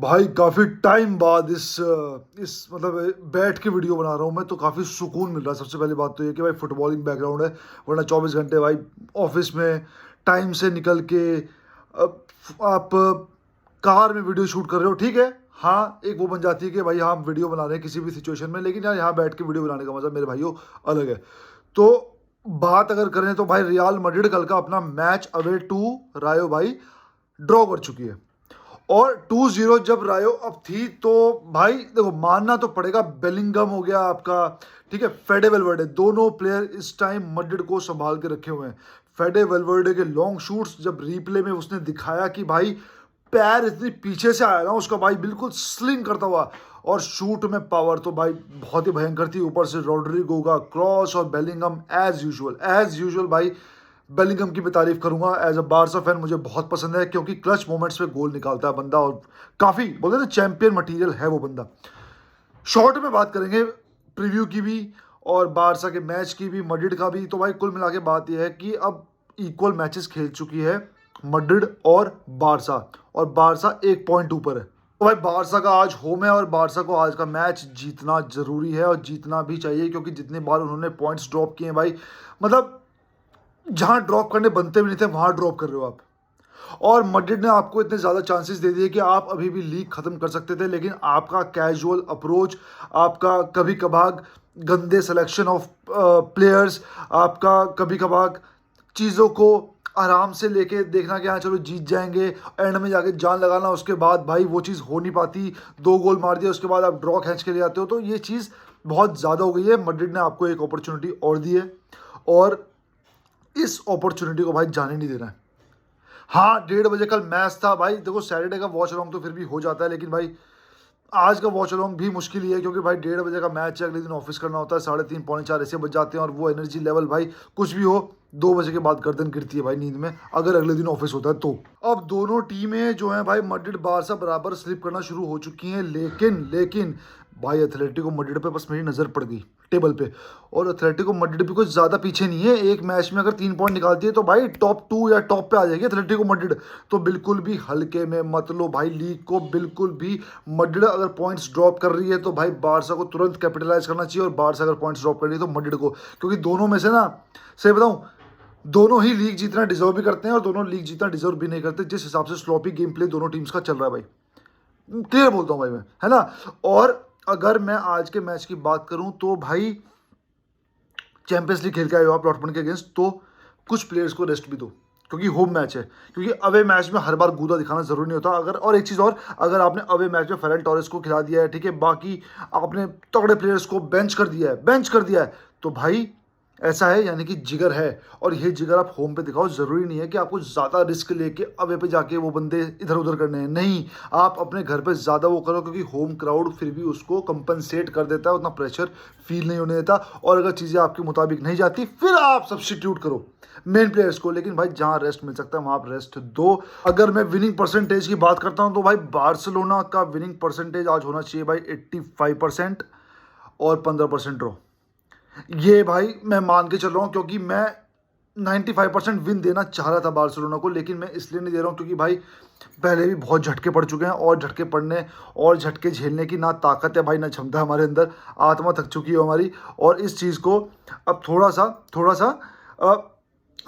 भाई काफ़ी टाइम बाद इस मतलब बैठ के वीडियो बना रहा हूँ मैं, तो काफ़ी सुकून मिल रहा है। सबसे पहली बात तो ये कि भाई फुटबॉलिंग बैकग्राउंड है, वरना 24 घंटे भाई ऑफिस में टाइम से निकल के आप कार में वीडियो शूट कर रहे हो, ठीक है। हाँ, एक वो बन जाती है कि भाई हाँ, हम वीडियो बना रहे हैं किसी भी सिचुएशन में, लेकिन यार यहाँ बैठ के वीडियो बनाने का मजा मेरे भाइयों अलग है। तो बात अगर करें तो भाई रियल मैड्रिड कल का अपना मैच अवे टू रायो भाई ड्रॉ कर चुकी है। और 2-0 जब रायो अब थी तो भाई देखो, मानना तो पड़ेगा, बेलिंगम हो गया आपका, ठीक है, फेडे वेलवर्डे, दोनों प्लेयर इस टाइम मैड्रिड को संभाल के रखे हुए हैं। फेडे वेलवर्डे के लॉन्ग शूट्स जब रिप्ले में उसने दिखाया कि भाई पैर इतनी पीछे से आया ना उसका, भाई बिल्कुल स्लिंग करता हुआ, और शूट में पावर तो भाई बहुत ही भयंकर थी। ऊपर से रॉड्रिगो का क्रॉस और बेलिंगम एज यूजुअल भाई। बेलिंगम की मैं तारीफ करूंगा, एज अ बारसा फैन मुझे बहुत पसंद है, क्योंकि क्लच मोमेंट्स पे गोल निकालता है बंदा, और काफ़ी बोलते हैं ना चैंपियन मटेरियल है वो बंदा। शॉर्ट में बात करेंगे प्रीव्यू की भी और बारसा के मैच की भी, मैड्रिड का भी, तो भाई कुल मिला के बात यह है कि अब इक्वल मैचेस खेल चुकी है मैड्रिड और बारसा 1 पॉइंट ऊपर है। तो भाई बारसा का आज होम है और बारसा को आज का मैच जीतना जरूरी है, और जीतना भी चाहिए, क्योंकि जितने बार उन्होंने पॉइंट्स ड्रॉप किए हैं भाई, मतलब जहां ड्रॉप करने बनते भी नहीं थे वहां ड्रॉप कर रहे हो आप। और मैड्रिड ने आपको इतने ज़्यादा चांसेस दे दिए कि आप अभी भी लीग खत्म कर सकते थे, लेकिन आपका कैजुअल अप्रोच, आपका कभी कभार गंदे सिलेक्शन ऑफ प्लेयर्स, आपका कभी कभार चीज़ों को आराम से लेके देखना कि हाँ चलो जीत जाएंगे, एंड में जाके जान लगाना, उसके बाद भाई वो चीज़ हो नहीं पाती। 2 गोल मार दिया उसके बाद आप ड्रॉ खींच के ले आते हो, तो ये चीज़ बहुत ज़्यादा हो गई है। मैड्रिड ने आपको एक अपॉर्चुनिटी और दी है, और इस अपॉर्चुनिटी को भाई जाने नहीं देना है। हाँ, 1:30 बजे कल मैच था भाई, देखो सैटरडे का वॉच अलॉन्ग तो फिर भी हो जाता है, लेकिन भाई आज का वॉच अलॉन्ग भी मुश्किल ही है, क्योंकि भाई 1:30 बजे का मैच है, अगले दिन ऑफिस करना होता है, 3:30 पौने 4 ऐसे बज जाते हैं, और वो एनर्जी लेवल भाई कुछ भी हो, 2 बजे के बाद गर्दन गिरती है भाई नींद में, अगर अगले दिन ऑफिस होता है तो। अब दोनों टीमें जो हैं भाई, मैड्रिड बारसा बराबर स्लिप करना शुरू हो चुकी हैं, लेकिन लेकिन भाई एथलेटिको मैड्रिड पे बस मेरी नज़र पड़ गई टेबल पे, और एथलेटिको मैड्रिड भी कुछ ज़्यादा पीछे नहीं है। एक मैच में अगर 3 पॉइंट निकालती है तो भाई टॉप 2 या टॉप पे आ जाएगी एथलेटिको मैड्रिड। तो बिल्कुल भी हल्के में मत लो भाई लीग को, बिल्कुल भी। मैड्रिड अगर पॉइंट्स ड्रॉप कर रही है तो भाई बारसा को तुरंत कैपिटलाइज करना चाहिए, और बारसा अगर पॉइंट्स ड्रॉप कर रही है तो मैड्रिड को, क्योंकि दोनों में से ना, सही बताऊं, दोनों ही लीग जीतना डिजर्व भी करते हैं और दोनों लीग जीतना डिजर्व भी नहीं करते, जिस हिसाब से स्लॉपी गेम प्ले दोनों टीम्स का चल रहा है भाई। क्लियर बोलता हूँ भाई मैं, है ना। और अगर मैं आज के मैच की बात करूं तो भाई चैंपियंस लीग खेल के आए हो आप डॉर्टमुंड के अगेंस्ट, तो कुछ प्लेयर्स को रेस्ट भी दो, क्योंकि होम मैच है। क्योंकि अवे मैच में हर बार गूदा दिखाना जरूरी नहीं होता। अगर और एक चीज़ और, अगर आपने अवे मैच में फेरन टोरेस को खिला दिया है, ठीक है, बाकी आपने तगड़े प्लेयर्स को बेंच कर दिया है, तो भाई ऐसा है, यानी कि जिगर है, और ये जिगर आप होम पे दिखाओ। जरूरी नहीं है कि आपको ज़्यादा रिस्क लेके अवे पे जाके वो बंदे इधर उधर करने हैं, नहीं, आप अपने घर पे ज़्यादा वो करो, क्योंकि होम क्राउड फिर भी उसको कंपनसेट कर देता है, उतना प्रेशर फील नहीं होने देता। और अगर चीज़ें आपके मुताबिक नहीं जाती, फिर आप सब्सटीट्यूट करो मेन प्लेयर्स को, लेकिन भाई जहाँ रेस्ट मिल सकता है वहाँ आप रेस्ट दो। अगर मैं विनिंग परसेंटेज की बात करता हूँ तो भाई बार्सिलोना का विनिंग परसेंटेज आज होना चाहिए भाई 85% और 15% ड्रॉ। ये भाई मैं मान के चल रहा हूँ, क्योंकि मैं 95% विन देना चाह रहा था बार्सिलोना को, लेकिन मैं इसलिए नहीं दे रहा हूँ क्योंकि भाई पहले भी बहुत झटके पड़ चुके हैं, और झटके पड़ने और झटके झेलने की ना ताकत है भाई, ना क्षमता है हमारे अंदर, आत्मा थक चुकी है हमारी। और इस चीज़ को अब थोड़ा सा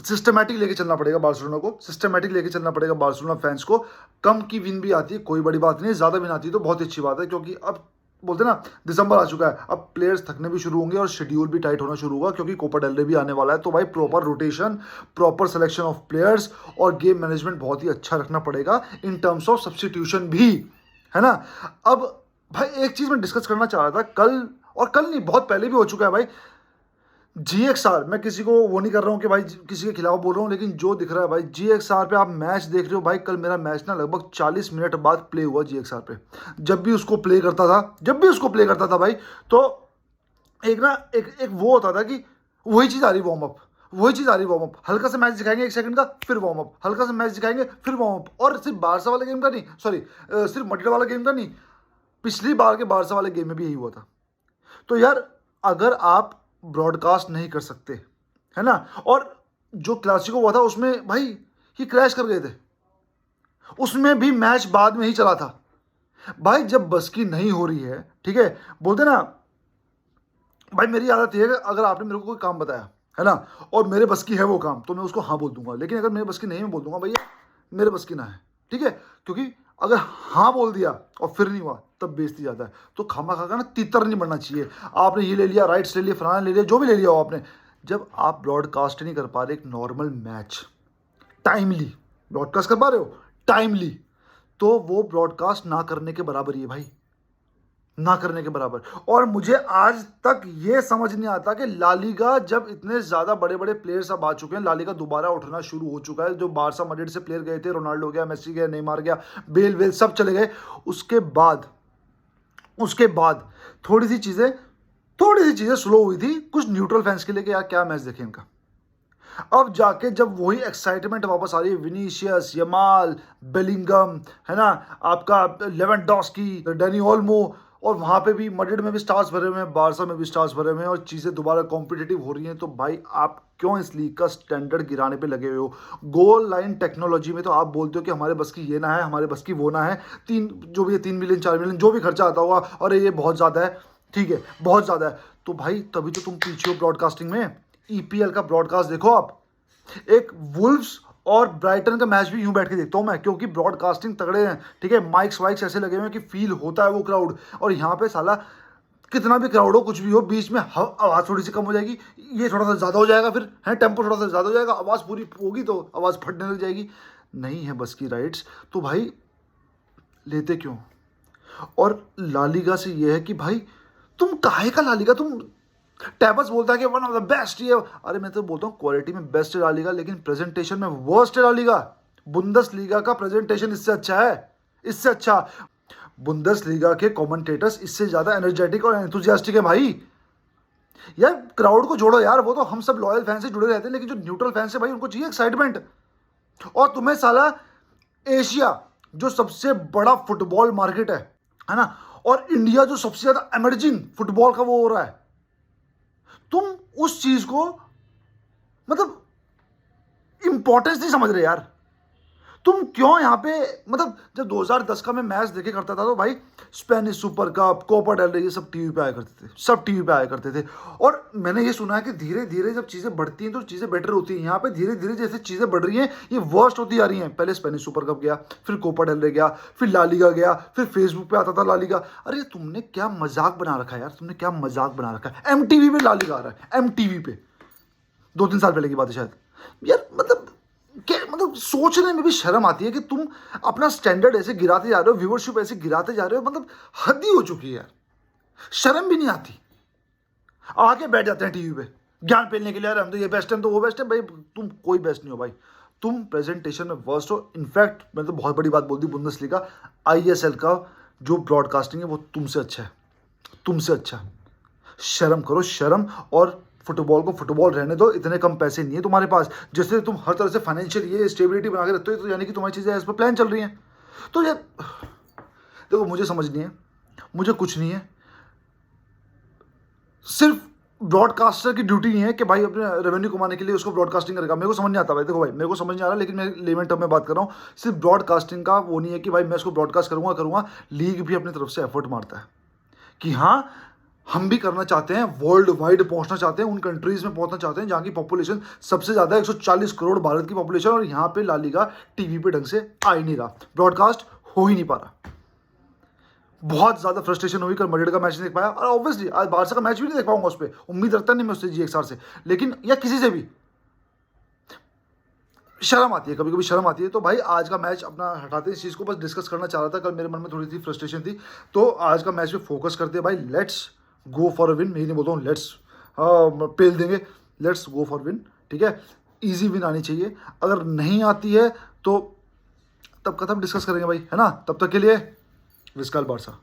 सिस्टमैटिक लेके चलना पड़ेगा बार्सिलोना को, सिस्टमैटिक लेके चलना पड़ेगा बार्सिलोना फैंस को। कम की विन भी आती है, कोई बड़ी बात नहीं, ज़्यादा विन आती है तो बहुत अच्छी बात है, क्योंकि अब बोलते ना दिसंबर आ चुका है, अब प्लेयर्स थकने भी शुरू होंगे और शेड्यूल भी टाइट होना शुरू होगा, क्योंकि कोपा डेल रे भी आने वाला है। तो भाई proper rotation, proper selection of players और गेम मैनेजमेंट बहुत ही अच्छा रखना पड़ेगा, इन टर्म्स ऑफ सब्सटीट्यूशन भी, है ना। अब भाई एक चीज़ मैं डिस्कस करना चाह रहा था कल, और कल नहीं बहुत पहले भी हो चुका है भाई, GXR, मैं किसी को वो नहीं कर रहा हूँ कि भाई किसी के खिलाफ बोल रहा हूँ, लेकिन जो दिख रहा है भाई GXR पे आप मैच देख रहे हो भाई, कल मेरा मैच ना लगभग 40 मिनट बाद प्ले हुआ GXR पे। जब भी उसको प्ले करता था भाई, तो एक ना एक वो होता था कि वही चीज़ आ रही वार्म अप, हल्का सा मैच दिखाएंगे 1 सेकंड का, फिर वार्म अप, हल्का सा मैच दिखाएंगे, फिर वार्म अप। और सिर्फ बारसा वाले गेम का नहीं, सॉरी, सिर्फ मैड्रिड वाला गेम का नहीं, पिछली बार के बारसा वाले गेम में भी यही हुआ था। तो यार अगर आप ब्रॉडकास्ट नहीं कर सकते, है ना, और जो क्लासिको हुआ था उसमें भाई ये क्रैश कर गए थे, उसमें भी मैच बाद में ही चला था, भाई जब बस की नहीं हो रही है, ठीक है, बोलते ना भाई, मेरी आदत ये है कि अगर आपने मेरे को कोई काम बताया है ना, और मेरे बस की है वो काम, तो मैं उसको हाँ बोल दूंगा। लेकिन अगर मेरे बस की नहीं, मैं बोल दूंगा भैया मेरे बस की ना है, ठीक है। क्योंकि अगर हाँ बोल दिया और फिर नहीं हुआ, तब बेइज्जती जाता है। तो खामा खा का ना तितर नहीं बनना चाहिए। आपने ये ले लिया, राइट्स ले लिया, फलाना ले लिया, जो भी ले लिया हो आपने, जब आप ब्रॉडकास्ट नहीं कर पा रहे एक नॉर्मल मैच टाइमली, ब्रॉडकास्ट कर पा रहे हो टाइमली, तो वो ब्रॉडकास्ट ना करने के बराबर ही है भाई, ना करने के बराबर। और मुझे आज तक ये समझ नहीं आता कि लालीगा, जब इतने ज्यादा बड़े बड़े प्लेयर्स अब आ चुके हैं, लालीगा दोबारा उठना शुरू हो चुका है, जो बारसा मड्रिड से प्लेयर गए थे, रोनाल्डो गया, मेसी गया, नेमार गया, बेल वेल सब चले गए, उसके बाद थोड़ी सी चीजें स्लो हुई थी कुछ न्यूट्रल फैंस के लिए कि यार क्या मैच देखें इनका। अब जाके जब वही एक्साइटमेंट वापस आ रही है, विनीशियस, यमाल, बेलिंगम, है ना, आपका लेवेंडोस्की, डैनी ओल्मो, और वहां पे भी मैड्रिड में भी स्टार्स भरे हुए हैं, बारसा में भी स्टार्स भरे हुए हैं, और चीजें दोबारा कॉम्पिटिटिव हो रही हैं। तो भाई आप क्यों इस लीग का स्टैंडर्ड गिराने पे लगे हुए हो? गोल लाइन टेक्नोलॉजी में तो आप बोलते हो कि हमारे बस की ये ना है, हमारे बस की वो ना है, तीन जो भी है, 3 मिलियन 4 मिलियन जो भी खर्चा आता होगा, और ये बहुत ज्यादा है, ठीक है, बहुत ज्यादा है। तो भाई तभी तो तुम पीछे हो ब्रॉडकास्टिंग में। ईपीएल का ब्रॉडकास्ट देखो आप, एक वुल्व्स और ब्राइटन का मैच भी यूं बैठ के देखता हूं मैं, क्योंकि ब्रॉडकास्टिंग तगड़े हैं, ठीक है, माइक्स वाइक्स ऐसे लगे हुए हैं कि फील होता है वो क्राउड। और यहाँ पे साला कितना भी क्राउड हो, कुछ भी हो, बीच में आवाज थोड़ी सी कम हो जाएगी, ये थोड़ा सा ज्यादा हो जाएगा, फिर है टेम्पो थोड़ा सा ज्यादा हो जाएगा, आवाज पूरी होगी तो आवाज फटने लग जाएगी। नहीं है बस की राइट्स, तो भाई लेते क्यों? और लालीगा से ये है कि भाई तुम काहे का लालीगा, तुम टैबस बोलता है कि वन ऑफ द बेस्ट ये, अरे मैं तो बोलता हूँ क्वालिटी में बेस्ट है लालीगा, लेकिन प्रेजेंटेशन में वर्स्ट है लालीगा। बुंदसलीगा का प्रेजेंटेशन इससे अच्छा है, इससे अच्छा। बुंदसलीगा के कमेंटेटर्स इससे ज्यादा एनर्जेटिक और एंथुजियास्टिक है भाई। यार क्राउड को जोड़ो यार, वो तो हम सब लॉयल फैन से जुड़े रहते हैं, लेकिन जो न्यूट्रल फैंस है भाई, उनको चाहिए एक्साइटमेंट। और तुम्हें साला एशिया जो सबसे बड़ा फुटबॉल मार्केट है ना, और इंडिया जो सबसे ज्यादा इमर्जिंग फुटबॉल का वो हो रहा है, तुम उस चीज को मतलब इंपॉर्टेंस नहीं समझ रहे यार। तुम क्यों यहाँ पे, मतलब जब 2010 का मैं मैच देखे करता था, तो भाई Spanish Super Cup, Copa del Rey, ये सब टीवी पे आया करते थे, सब टीवी पे आया करते थे। और मैंने ये सुना है कि धीरे धीरे जब चीजें बढ़ती हैं तो चीजें बेटर होती हैं। यहाँ पे धीरे धीरे जैसे चीजें बढ़ रही हैं, ये वर्स्ट होती जा रही हैं। पहले स्पेनिश सुपर कप गया, फिर कोपा डेल रे गया, फिर लालीगा गया, फिर फेसबुक पे आता था लालीगा। अरे तुमने क्या मजाक बना रखा है यार, तुमने क्या मजाक बना रखा है। एमटीवी पे लालीगा आ रहा है, एमटीवी पे, 2-3 साल पहले की बात है शायद। यार मतलब क्या, मतलब सोचने में भी शर्म आती है कि तुम अपना स्टैंडर्ड ऐसे गिराते जा रहे हो, व्यूअरशिप ऐसे गिराते जा रहे हो, मतलब हद ही हो चुकी है यार। शर्म भी नहीं आती। आके बैठ जाते हैं टीवी पे ज्ञान पेलने के लिए, यार हम तो ये बेस्ट है, हम तो वो बेस्ट है। भाई तुम कोई बेस्ट नहीं हो भाई, तुम प्रेजेंटेशन में वर्स्ट हो। इनफैक्ट मैंने तो बहुत बड़ी बात बोल दी, बुंदेसलीगा आईएसएल का जो ब्रॉडकास्टिंग है वो तुमसे अच्छा है, तुमसे अच्छा। शर्म करो शर्म, और फुटबॉल को फुटबॉल रहने दो। इतने कम पैसे नहीं है तुम्हारे पास, जैसे तुम हर तरह से फाइनेंशियल ये स्टेबिलिटी बना के रखते हो, तो यानी कि तुम्हारी चीज़ें इस पर प्लान चल रही हैं। तो ये देखो, मुझे समझ नहीं है, मुझे कुछ नहीं है। सिर्फ ब्रॉडकास्टर की ड्यूटी नहीं है कि भाई अपने रेवेन्यू कमाने के लिए उसको ब्रॉडकास्टिंग करेगा। मेरे को समझ नहीं आता भाई, देखो भाई मेरे को समझ नहीं आ रहा, लेकिन मैं लेमन टर्म में बात कर रहा हूँ। सिर्फ ब्रॉडकास्टिंग का वो नहीं है कि भाई मैं इसको ब्रॉडकास्ट करूँगा। लीग भी अपनी तरफ से एफर्ट मारता है कि हाँ हम भी करना चाहते हैं, वर्ल्ड वाइड पहुंचना चाहते हैं, उन कंट्रीज में पहुंचना चाहते हैं जहां की पॉपुलेशन सबसे ज्यादा 140 करोड़ भारत की पॉपुलेशन, और यहां पे लालीगा टीवी पे ढंग से आ ही नहीं रहा, ब्रॉडकास्ट हो ही नहीं पा रहा। बहुत ज्यादा फ्रस्ट्रेशन हुई, कल मैड्रिड का मैच नहीं देख पाया, और ऑब्वियसली आज बारसा का मैच भी नहीं देख पाऊंगा, उस पर उम्मीद रखता नहीं मैं उससे, GXR से, लेकिन या किसी से भी शर्म आती है, कभी कभी शर्म आती है। तो भाई आज का मैच अपना हटाते हैं, इस चीज़ को बस डिस्कस करना चाह रहा था। कल मेरे मन में थोड़ी सी फ्रस्ट्रेशन थी, तो आज का मैच पे फोकस करते हैं भाई। Let's go for a win. मैं नहीं बोलता हूँ लेट्स पेल देंगे, लेट्स गो फॉर विन, ठीक है। इजी विन आनी चाहिए, अगर नहीं आती है तो तब का तब डिस्कस करेंगे भाई, है ना। तब तक के लिए विस्काल बारसा।